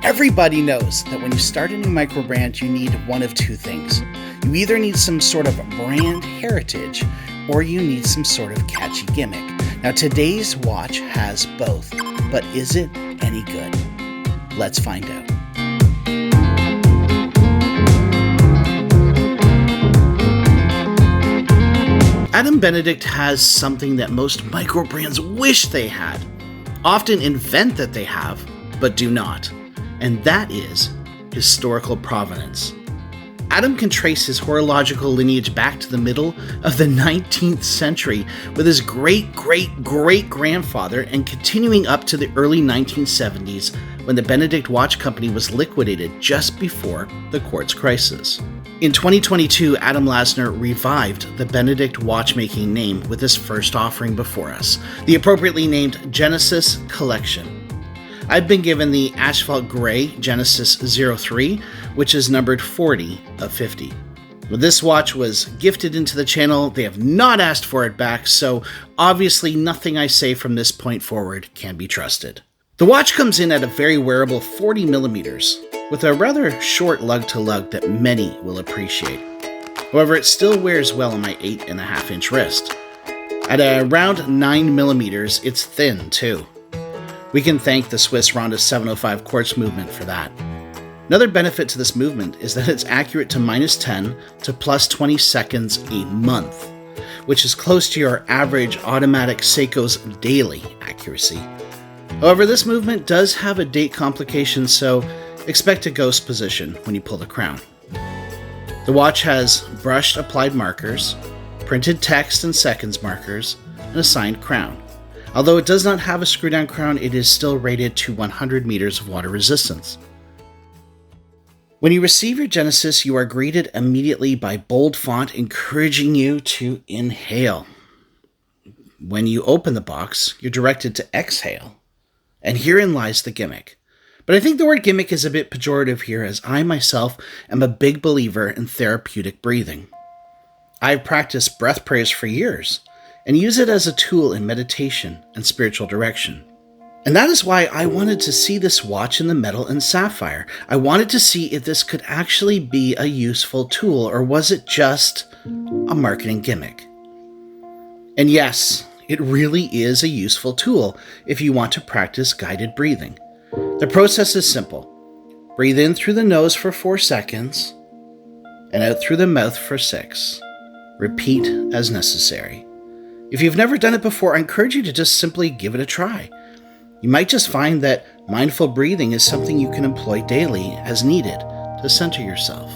Everybody knows that when you start a new micro brand, you need one of two things. You either need some sort of brand heritage or you need some sort of catchy gimmick. Now today's watch has both, but is it any good? Let's find out. Adam Benedict has something that most micro brands wish they had, often invent that they have, but do not, and that is historical provenance. Adam can trace his horological lineage back to the middle of the 19th century with his great-great-great-grandfather and continuing up to the early 1970s when the Benedict Watch Company was liquidated just before the quartz crisis. In 2022, Adam Lasner revived the Benedict watchmaking name with his first offering before us, the appropriately named Genesis Collection. I've been given the Asphalt Gray Genesis 03, which is numbered 40 of 50. Well, this watch was gifted into the channel. They have not asked for it back, so obviously nothing I say from this point forward can be trusted. The watch comes in at a very wearable 40 millimeters, with a rather short lug-to-lug that many will appreciate. However, it still wears well on my 8.5-inch wrist. At around 9 millimeters, it's thin too. We can thank the Swiss Ronda 705 quartz movement for that. Another benefit to this movement is that it's accurate to -10 to +20 seconds a month, which is close to your average automatic Seiko's daily accuracy. However, this movement does have a date complication, so expect a ghost position when you pull the crown. The watch has brushed applied markers, printed text and seconds markers, and a signed crown. Although it does not have a screw-down crown, it is still rated to 100 meters of water resistance. When you receive your Genesis, you are greeted immediately by bold font encouraging you to inhale. When you open the box, you're directed to exhale. And herein lies the gimmick. But I think the word gimmick is a bit pejorative here, as I myself am a big believer in therapeutic breathing. I've practiced breath prayers for years and use it as a tool in meditation and spiritual direction. And that is why I wanted to see this watch in the metal and sapphire. I wanted to see if this could actually be a useful tool, or was it just a marketing gimmick? And yes, it really is a useful tool if you want to practice guided breathing. The process is simple. Breathe in through the nose for 4 seconds and out through the mouth for 6. Repeat as necessary. If you've never done it before, I encourage you to just simply give it a try. You might just find that mindful breathing is something you can employ daily as needed to center yourself.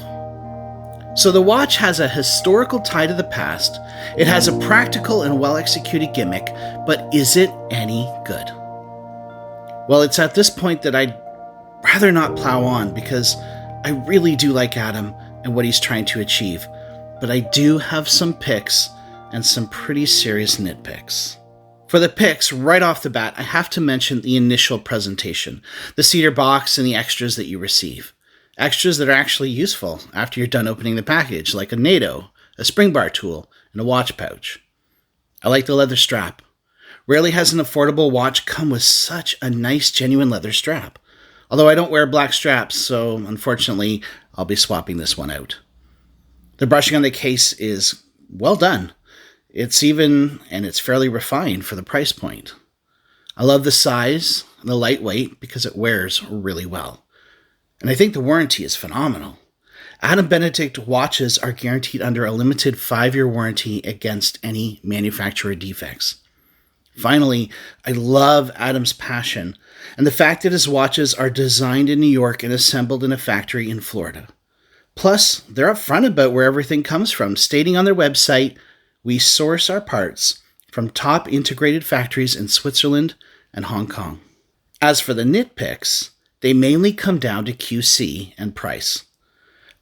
So the watch has a historical tie to the past, it has a practical and well-executed gimmick, but is it any good? Well, it's at this point that I'd rather not plow on, because I really do like Adam and what he's trying to achieve, but I do have some picks and some pretty serious nitpicks. For the picks, right off the bat, I have to mention the initial presentation, the cedar box and the extras that you receive. Extras that are actually useful after you're done opening the package, like a NATO, a spring bar tool, and a watch pouch. I like the leather strap. Rarely has an affordable watch come with such a nice, genuine leather strap. Although I don't wear black straps, so unfortunately, I'll be swapping this one out. The brushing on the case is well done. It's even, and it's fairly refined for the price point. I love the size and the lightweight because it wears really well. And I think the warranty is phenomenal. Adam Benedict watches are guaranteed under a limited 5-year warranty against any manufacturer defects. Finally, I love Adam's passion and the fact that his watches are designed in New York and assembled in a factory in Florida. Plus, they're upfront about where everything comes from, stating on their website, "We source our parts from top integrated factories in Switzerland and Hong Kong." As for the nitpicks, they mainly come down to QC and price.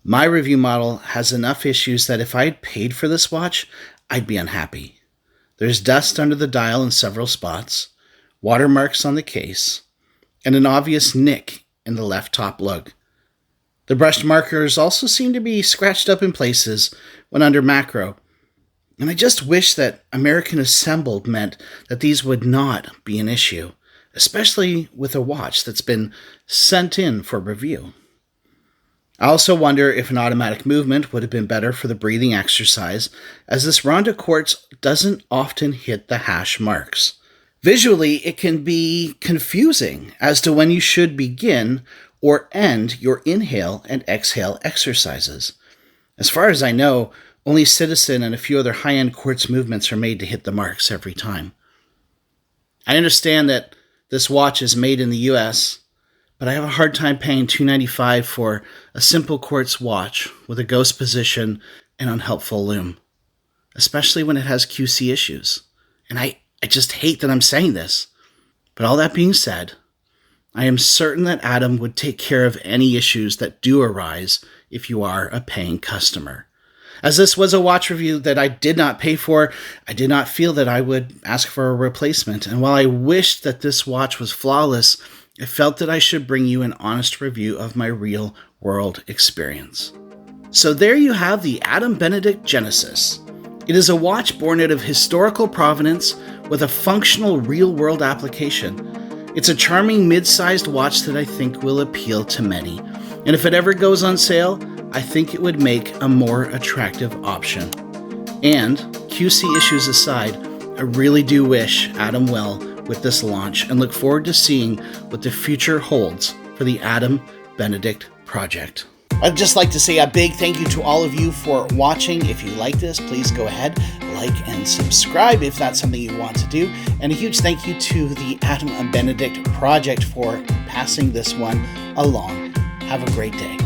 My review model has enough issues that if I had paid for this watch, I'd be unhappy. There's dust under the dial in several spots, watermarks on the case, and an obvious nick in the left top lug. The brushed markers also seem to be scratched up in places when under macro, and I just wish that American assembled meant that these would not be an issue, especially with a watch that's been sent in for review. I also wonder if an automatic movement would have been better for the breathing exercise, as this Ronda quartz doesn't often hit the hash marks. Visually, it can be confusing as to when you should begin or end your inhale and exhale exercises. As far as I know, only Citizen and a few other high-end quartz movements are made to hit the marks every time. I understand that this watch is made in the US, but I have a hard time paying $295 for a simple quartz watch with a ghost position and unhelpful lume, especially when it has QC issues. And I just hate that I'm saying this. But all that being said, I am certain that Adam would take care of any issues that do arise if you are a paying customer. As this was a watch review that I did not pay for, I did not feel that I would ask for a replacement. And while I wished that this watch was flawless, I felt that I should bring you an honest review of my real-world experience. So there you have the Adam Benedict Genesis. It is a watch born out of historical provenance with a functional real-world application. It's a charming mid-sized watch that I think will appeal to many. And if it ever goes on sale, I think it would make a more attractive option. And, QC issues aside, I really do wish Adam well with this launch and look forward to seeing what the future holds for the Adam Benedict project. I'd just like to say a big thank you to all of you for watching. If you like this, please go ahead, like and subscribe if that's something you want to do. And a huge thank you to the Adam Benedict project for passing this one along. Have a great day.